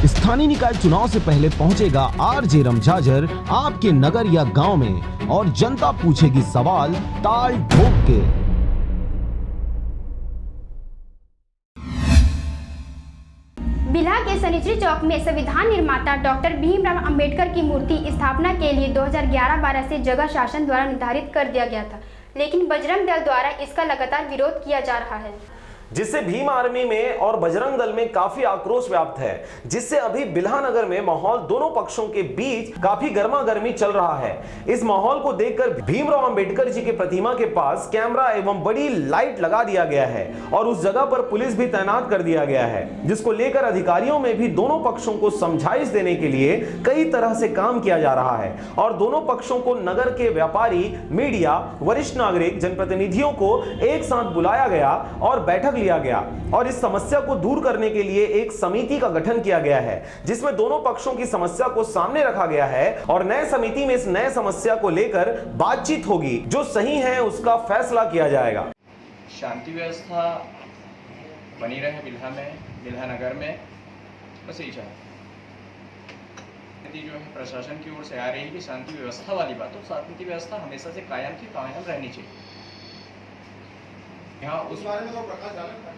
स्थानीय निकाय चुनाव से पहले पहुंचेगा आरजे रमझाझर आपके नगर या गांव में और जनता पूछेगी सवाल ताल ठोक के। बिल्हा के सनिचरी चौक में संविधान निर्माता डॉक्टर भीमराव अंबेडकर की मूर्ति स्थापना के लिए 2011-12 से जगह शासन द्वारा निर्धारित कर दिया गया था, लेकिन बजरंग दल द्वारा इसका लगातार विरोध किया जा रहा है, जिससे भीम आर्मी में और बजरंग दल में काफी आक्रोश व्याप्त है, जिससे अभी बिल्हा नगर में माहौल दोनों पक्षों के बीच काफी गर्मा गर्मी चल रहा है। इस माहौल को देखकर भीमराव अंबेडकर जी की प्रतिमा के पास कैमरा एवं बड़ी लाइट लगा दिया गया है और उस जगह पर पुलिस भी तैनात कर दिया गया है, जिसको लेकर अधिकारियों में भी दोनों पक्षों को समझाइश देने के लिए कई तरह से काम किया जा रहा है और दोनों पक्षों को नगर के व्यापारी, मीडिया, वरिष्ठ नागरिक, जनप्रतिनिधियों को एक साथ बुलाया गया और बैठक लिया गया और इस समस्या को दूर करने के लिए एक समिति का गठन किया गया है, जिसमें दोनों पक्षों की समस्या को सामने रखा गया है और नए समिति में इस नए समस्या को लेकर बातचीत होगी, जो सही है उसका फैसला किया जाएगा। शांति व्यवस्था बनी रहे बिल्हा में, बिल्हा नगर में, बस यही चाहते जो है प्रशासन की ओर से आ रही है कि शांति व्यवस्था वाली बात, तो शांति व्यवस्था हमेशा से कायम रहनी चाहिए। यहाँ उस बारे में तो प्रकाश डाला।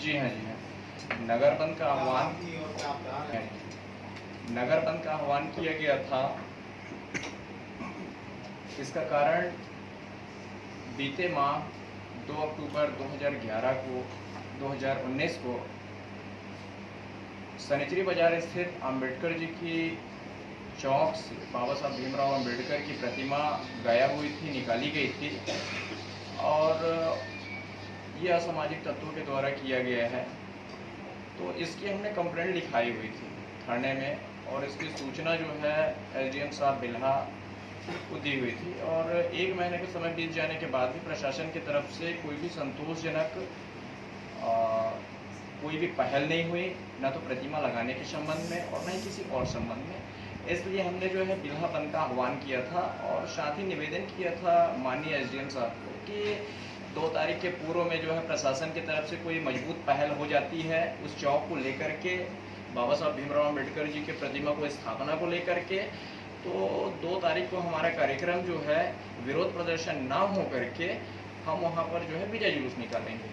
जी हाँ, नगर बंद का आह्वान किया गया था। इसका कारण बीते माह 2 अक्टूबर 2019 को सनिचरी बाजार स्थित अंबेडकर जी की चौक से बाबा साहब भीमराव अंबेडकर की प्रतिमा गायब हुई थी, निकाली गई थी और ये असामाजिक तत्वों के द्वारा किया गया है। तो इसकी हमने कंप्लेंट लिखाई हुई थी थाने में और इसकी सूचना जो है एसडीएम साहब बिल्हा को दी हुई थी और 1 महीने के समय बीत जाने के बाद भी प्रशासन की तरफ से कोई भी संतोषजनक कोई भी पहल नहीं हुई, ना तो प्रतिमा लगाने के संबंध में और न ही किसी और संबंध में। इसलिए हमने जो है बिल्हा बंद का आह्वान किया था और साथ ही निवेदन किया था माननीय एसडीएम साहब को कि 2 तारीख के पूर्व में जो है प्रशासन की तरफ से कोई मजबूत पहल हो जाती है उस चौक को लेकर के, बाबा साहब भीमराव अंबेडकर जी के प्रतिमा को स्थापना को लेकर के, तो 2 तारीख को हमारा कार्यक्रम जो है विरोध प्रदर्शन ना हो करके हम वहाँ पर जो है विजय जुलूस निकालेंगे।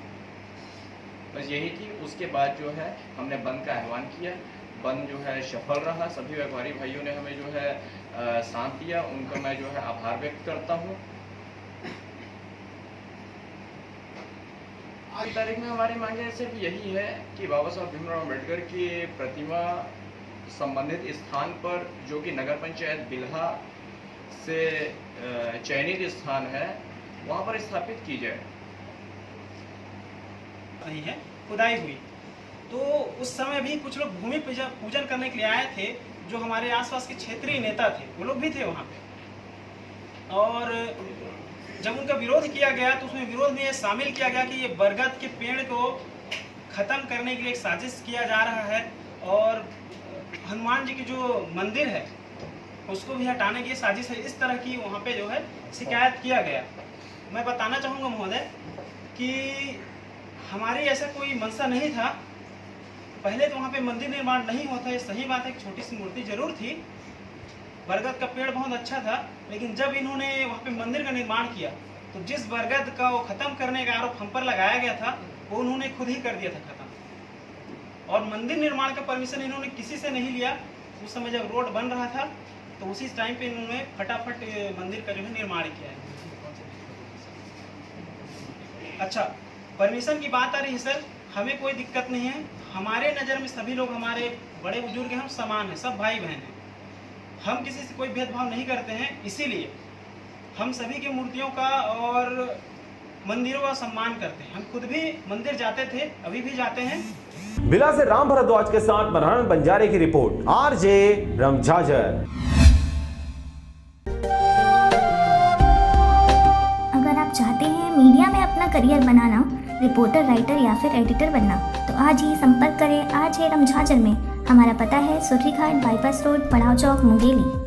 बस यही थी। उसके बाद जो है हमने बंद का आह्वान किया। बंद जो है सफल रहा। सभी व्यापारी भाइयों ने हमें जो है साथ दिया, उनका मैं जो है आभार व्यक्त करता हूँ। आज की तारीख में हमारी मांगे सिर्फ यही है कि बाबा साहब भीमराव अंबेडकर की प्रतिमा संबंधित स्थान पर, जो कि नगर पंचायत बिल्हा से चयनित स्थान है, वहां पर स्थापित की जाए। नहीं है, खुदाई हुई तो उस समय भी कुछ लोग भूमि पूजन करने के लिए आए थे, जो हमारे आसपास के क्षेत्रीय नेता थे, वो लोग भी थे वहाँ पे। और जब उनका विरोध किया गया तो उसमें विरोध में ये शामिल किया गया कि ये बरगद के पेड़ को ख़त्म करने के लिए एक साजिश किया जा रहा है और हनुमान जी की जो मंदिर है उसको भी हटाने की साजिश है। इस तरह की वहाँ पे जो है शिकायत किया गया। मैं बताना चाहूँगा महोदय कि हमारी ऐसा कोई मंशा नहीं था। पहले तो वहाँ पे मंदिर निर्माण नहीं होता, ये सही बात है। एक छोटी सी मूर्ति जरूर थी, बरगद का पेड़ बहुत अच्छा था, लेकिन जब इन्होंने वहाँ पे मंदिर का निर्माण किया तो जिस बरगद का वो ख़त्म करने का आरोप हम पर लगाया गया था वो उन्होंने खुद ही कर दिया था ख़त्म। और मंदिर निर्माण का परमिशन इन्होंने किसी से नहीं लिया। उस समय जब रोड बन रहा था तो उसी टाइम पे इन्होंने फटाफट मंदिर का जो है निर्माण किया है। अच्छा, परमिशन की बात आ रही है सर, हमें कोई दिक्कत नहीं है। हमारे नज़र में सभी लोग हमारे बड़े बुजुर्ग हैं, हम समान हैं, सब भाई बहन हैं। हम किसी से कोई भेदभाव नहीं करते हैं, इसीलिए हम सभी की मूर्तियों का और मंदिरों का सम्मान करते हैं। हम खुद भी मंदिर जाते थे, अभी भी जाते हैं। बिल्हा से राम भरद्वाज के साथ मनोहर बंजारे की रिपोर्ट, आरजे रमझाझर। अगर आप चाहते हैं मीडिया में अपना करियर बनाना, रिपोर्टर, राइटर या फिर एडिटर बनना, तो आज ही संपर्क करें आरजे रमझाझर में। हमारा पता है सुर्खी घाट, बाईपास रोड, पड़ाव चौक, मुंगेली।